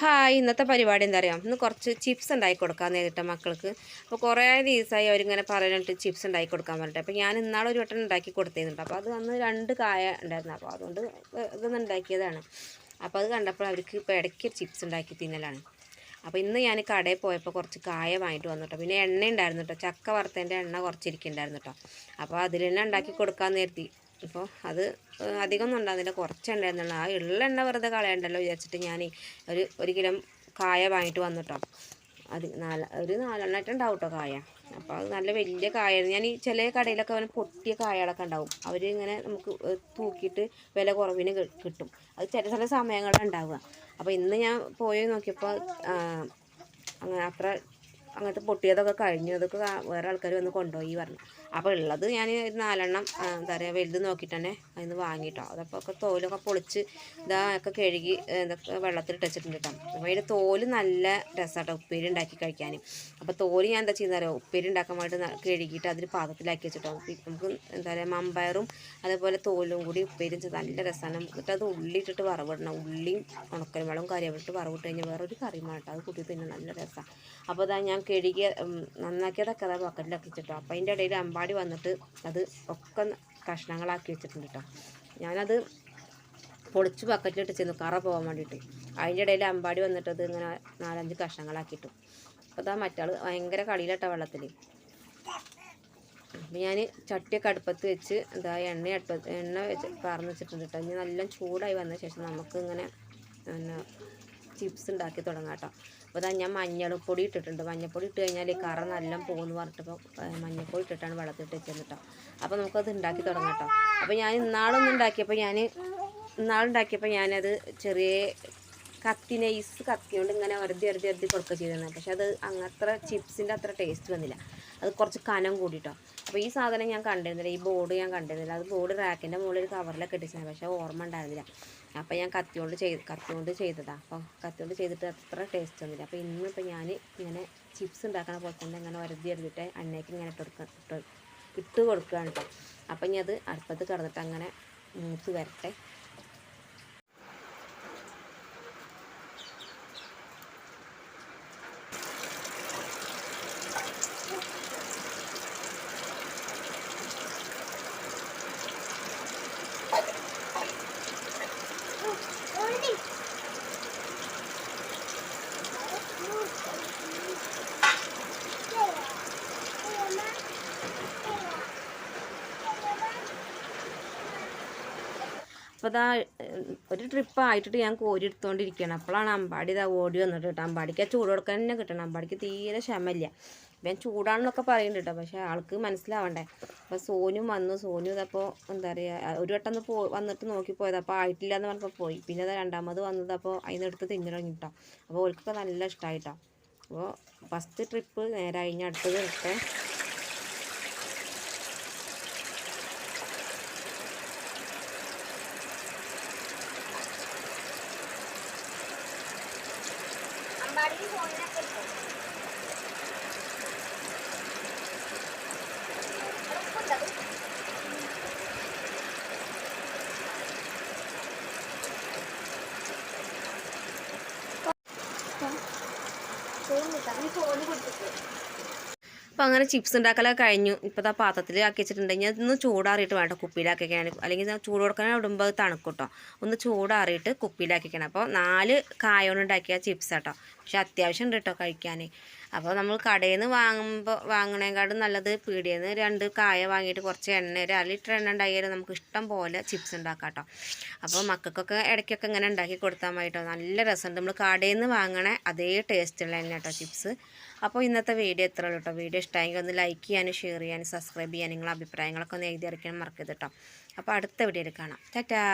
Hi ഇന്നത്തെ പരിപാടി എന്താ അറിയാം ഇന്ന് കുറച്ച് ചിപ്സ് ഉണ്ടാക്കി കൊടുക്കാൻ നേരിട്ട മക്കൾക്ക്. അപ്പോൾ കുറേ ദിവസമായി അവരിങ്ങനെ പറയാനായിട്ട് ചിപ്സ് ഉണ്ടാക്കി കൊടുക്കാൻ പറഞ്ഞിട്ട്. അപ്പോൾ ഞാൻ ഇന്നാളെ ഒരു വട്ടം ഉണ്ടാക്കി കൊടുത്തിരുന്നുണ്ട്. അപ്പോൾ അത് അന്ന് 2 കായ ഉണ്ടായിരുന്നു. അപ്പോൾ അതുകൊണ്ട് ഇതൊന്നും ഉണ്ടാക്കിയതാണ്. അപ്പോൾ അത് കണ്ടപ്പോൾ അവർക്ക് ഇപ്പോൾ ഇടയ്ക്ക് ചിപ്സ് ഉണ്ടാക്കി തിന്നലാണ്. അപ്പോൾ ഇന്ന് ഞാൻ കടയിൽ പോയപ്പോൾ കുറച്ച് കായ വാങ്ങിയിട്ട് വന്നു കേട്ടോ. പിന്നെ എണ്ണ ഉണ്ടായിരുന്നു കേട്ടോ, ചക്ക വറുത്തതിൻ്റെ എണ്ണ കുറച്ചിരിക്കുന്നുണ്ടായിരുന്നു കേട്ടോ. അപ്പോൾ അതിൽ തന്നെ ഉണ്ടാക്കി കൊടുക്കാൻ നേരത്തി. ഇപ്പോൾ അത് അധികമൊന്നും ഉണ്ടാകുന്നില്ല, കുറച്ചുണ്ടായിരുന്നുള്ളൂ. ആ ഉള്ള എണ്ണ വെറുതെ കളയണ്ടല്ലോ വിചാരിച്ചിട്ട് ഞാൻ ഒരു കിലോ കായ വാങ്ങിയിട്ട് വന്നു കേട്ടോ. അത് ഒരു 4 ഉണ്ടാവും കേട്ടോ കായ. അപ്പോൾ അത് നല്ല വലിയ കായായിരുന്നു. ഞാൻ ഈ ചില കടയിലൊക്കെ അവന് പൊട്ടിയ കായകളൊക്കെ ഉണ്ടാവും. അവരിങ്ങനെ നമുക്ക് തൂക്കിയിട്ട് വില കുറവിന് കിട്ടും. അത് ചില സമയങ്ങളിലാണ് ഉണ്ടാവുക. അപ്പോൾ ഇന്ന് ഞാൻ പോയി നോക്കിയപ്പോൾ അങ്ങനെ അങ്ങനത്തെ പൊട്ടിയതൊക്കെ കഴിഞ്ഞു. അതൊക്കെ വേറെ ആൾക്കാർ വന്ന് കൊണ്ടുപോയി പറഞ്ഞു. അപ്പോൾ ഉള്ളത് ഞാൻ 4 എന്താ പറയുക വലുത് നോക്കിയിട്ട് തന്നെ അതിന് വാങ്ങിയിട്ടോ. അതപ്പോൾ ഒക്കെ തോലൊക്കെ പൊളിച്ച് ഒക്കെ കഴുകി ഇതൊക്കെ വെള്ളത്തിലിട്ട് വെച്ചിട്ടുണ്ട് കേട്ടോ. അപ്പോൾ അതിൻ്റെ തോല് നല്ല രസമാട്ടോ ഉപ്പേരി ഉണ്ടാക്കി കഴിക്കാൻ. അപ്പോൾ തോല് ഞാൻ എന്താ ചെയ്യുന്നറിയോ, ഉപ്പേരി ഉണ്ടാക്കാൻ വേണ്ടിയിട്ട് കഴുകിയിട്ട് അതിൽ പാത്രത്തിലാക്കി വെച്ചിട്ടോ. നമുക്ക് എന്താ പറയുക മമ്പയറും അതേപോലെ തോലും കൂടി ഉപ്പേരി നല്ല രസമാണ്. എന്നിട്ട് അത് ഉള്ളിയിട്ടിട്ട് വറവിടണം. ഉള്ളിയും ഉണക്കൽമുളകും കറിവേപ്പിട്ട് വറവിട്ട് കഴിഞ്ഞാൽ വേറൊരു കറി മാട്ടോ, അത് കൂട്ടി തിന്നാൻ നല്ല രസമാണ്. അപ്പോൾ അതാ ഞാൻ കഴുകിയ നന്നാക്കിയതൊക്കെ അതാ ബക്കറ്റിലാക്കി വെച്ചിട്ടോ. അപ്പോൾ അതിൻ്റെ ഇടയിൽ അമ്പാടി വന്നിട്ട് അത് ഒക്കെ കഷ്ണങ്ങളാക്കി വെച്ചിട്ടുണ്ട് കേട്ടോ. ഞാനത് പൊളിച്ച് ബക്കറ്റിലിട്ട് ചെന്നു കറ പോകാൻ വേണ്ടിയിട്ട്. അതിൻ്റെ ഇടയിൽ അമ്പാടി വന്നിട്ട് അത് ഇങ്ങനെ 4-5 കഷ്ണങ്ങളാക്കിയിട്ടു. അപ്പോൾ അതാ മറ്റാൾ ഭയങ്കര കളിയിലട്ടോ വെള്ളത്തിൽ. അപ്പോൾ ഞാൻ ചട്ടിയൊക്കെ അടുപ്പത്ത് വെച്ച് എന്താ എണ്ണ വെച്ച് പറന്ന് വെച്ചിട്ടുണ്ട് കേട്ടോ. ഇനി നല്ല ചൂടായി വന്ന ശേഷം നമുക്ക് ഇങ്ങനെ പിന്നെ ചിപ്സ് ഉണ്ടാക്കി തുടങ്ങാം കേട്ടോ. അപ്പോൾ അതാ ഞാൻ മഞ്ഞൾപ്പൊടി ഇട്ടിട്ടുണ്ട്. മഞ്ഞൾപ്പൊടി ഇട്ട് കഴിഞ്ഞാൽ കറ നല്ല പോകുമെന്ന് പറഞ്ഞിട്ടപ്പോൾ മഞ്ഞൾപ്പൊടി ഇട്ടിട്ടാണ് വെള്ളത്തിട്ട് വെച്ചത് കേട്ടോ. അപ്പോൾ നമുക്കത് ഉണ്ടാക്കി തുടങ്ങാം കേട്ടോ. അപ്പോൾ ഞാൻ ഇന്നാളുണ്ടാക്കിയപ്പോൾ ഞാനത് ചെറിയ നൈസ് കത്തി കൊണ്ട് ഇങ്ങനെ ഒരതി കൊടുക്കുക ചെയ്തിരുന്നത്. പക്ഷെ അത് അങ്ങനത്തെ ചിപ്സിൻ്റെ അത്ര ടേസ്റ്റ് വന്നില്ല. അത് കുറച്ച് കനം കൂടിയിട്ടോ. അപ്പോൾ ഈ സാധനം ഞാൻ കണ്ടിരുന്നില്ല, ഈ ബോർഡ് ഞാൻ കണ്ടിരുന്നില്ല. അത് ബോർഡ് റാക്കിൻ്റെ മുകളിൽ കവറിലൊക്കെ ഇട്ടിച്ചാൽ, പക്ഷേ ഓർമ്മ ഉണ്ടായിരുന്നില്ല. അപ്പോൾ ഞാൻ കത്തി കൊണ്ട് ചെയ്തതാണ്. അപ്പോൾ കത്തി കൊണ്ട് ചെയ്തിട്ട് അത്ര ടേസ്റ്റ് വന്നില്ല. അപ്പോൾ ഇന്നിപ്പോൾ ഞാൻ ഇങ്ങനെ ചിപ്സ് ഉണ്ടാക്കണ പോലെ തന്നെ ഇങ്ങനെ ഒരതി എണ്ണയ്ക്ക് ഇങ്ങനെ ഇട്ട് കൊടുക്കുകയാണ് കേട്ടോ. അപ്പം ഇനി അത് അടുപ്പത്ത് കിടന്നിട്ട് അങ്ങനെ മൂത്ത് വരട്ടെ. അപ്പോൾ അതാ ഒരു ട്രിപ്പ് ആയിട്ടിട്ട് ഞാൻ കോരി എടുത്തുകൊണ്ടിരിക്കുകയാണ്. അപ്പോഴാണ് അമ്പാടി ഇതാ ഓടി വന്നിട്ട് കേട്ടോ. അമ്പാടിക്ക് ആ ചൂട് കൊടുക്കാൻ തന്നെ കിട്ടണം. അമ്പാടിക്ക് തീരെ ക്ഷമയില്ല. ഞാൻ ചൂടാണെന്നൊക്കെ പറയുന്നുണ്ട് കേട്ടോ, പക്ഷേ ആൾക്ക് മനസ്സിലാവണ്ടേ. അപ്പോൾ സോനു വന്നു. സോനു ഇതപ്പോൾ എന്താ പറയുക ഒരു വട്ടം വന്നിട്ട് നോക്കിപ്പോയത്. അപ്പോൾ ആയിട്ടില്ല എന്ന് പറഞ്ഞപ്പോൾ പോയി. പിന്നെ അത് രണ്ടാമത് വന്നത് അപ്പോൾ അതിനെടുത്ത് തിന്നിറങ്ങി കേട്ടോ. അപ്പോൾ ഓൾക്കൊക്കെ നല്ല ഇഷ്ടമായിട്ടോ. അപ്പോൾ ഫസ്റ്റ് ട്രിപ്പ് നേരെ കഴിഞ്ഞ് അടുത്തത് ഇട്ടേ. അപ്പോൾ അങ്ങനെ ചിപ്സ് ഉണ്ടാക്കലൊക്കെ കഴിഞ്ഞു. ഇപ്പോൾ ആ പാത്രത്തിൽ ആക്കി വെച്ചിട്ടുണ്ടെങ്കിൽ ഒന്ന് ചൂടാറിയിട്ട് വേണ്ട കുപ്പിയിലാക്കിയാണ്, അല്ലെങ്കിൽ ചൂട് കൊടുക്കാൻ ഇടുമ്പോൾ അത് തണുക്കും കേട്ടോ. ഒന്ന് ചൂടാറിയിട്ട് കുപ്പിയിലാക്കിക്കണം. അപ്പോൾ 4 കായ കൊണ്ട് ഉണ്ടാക്കിയ ചിപ്സ് കേട്ടോ. പക്ഷെ അത്യാവശ്യം ഉണ്ട് കേട്ടോ കഴിക്കാൻ. അപ്പോൾ നമ്മൾ കടയിൽ നിന്ന് വാങ്ങണേക്കാളും നല്ലത് പീടികയിൽ നിന്ന് 2 കായ വാങ്ങിയിട്ട് കുറച്ച് എണ്ണ, ഒരു 1 ലിറ്റർ എണ്ണ ഉണ്ടാക്കിയാലും നമുക്ക് ഇഷ്ടം പോലെ ചിപ്സ് ഉണ്ടാക്കാം കേട്ടോ. അപ്പോൾ മക്കൾക്കൊക്കെ ഇടയ്ക്കൊക്കെ ഇങ്ങനെ ഉണ്ടാക്കി കൊടുത്താൽ മതി കേട്ടോ. നല്ല രസമുണ്ട്. നമ്മൾ കടയിൽ നിന്ന് വാങ്ങണേ അതേ ടേസ്റ്റുള്ള തന്നെ കേട്ടോ ചിപ്സ്. അപ്പോൾ ഇന്നത്തെ വീഡിയോ ഇത്രേ ഉള്ളൂ കേട്ടോ. വീഡിയോ ഇഷ്ടമായെങ്കിൽ ഒന്ന് ലൈക്ക് ചെയ്യാനും ഷെയർ ചെയ്യാനും സബ്സ്ക്രൈബ് ചെയ്യാനും നിങ്ങളുടെ അഭിപ്രായങ്ങളൊക്കെ ഒന്ന് എഴുതി അറിയിക്കാനും മറക്കരുത് കേട്ടോ. അപ്പോൾ അടുത്ത വീഡിയോയിൽ കാണാം. ടാറ്റാ.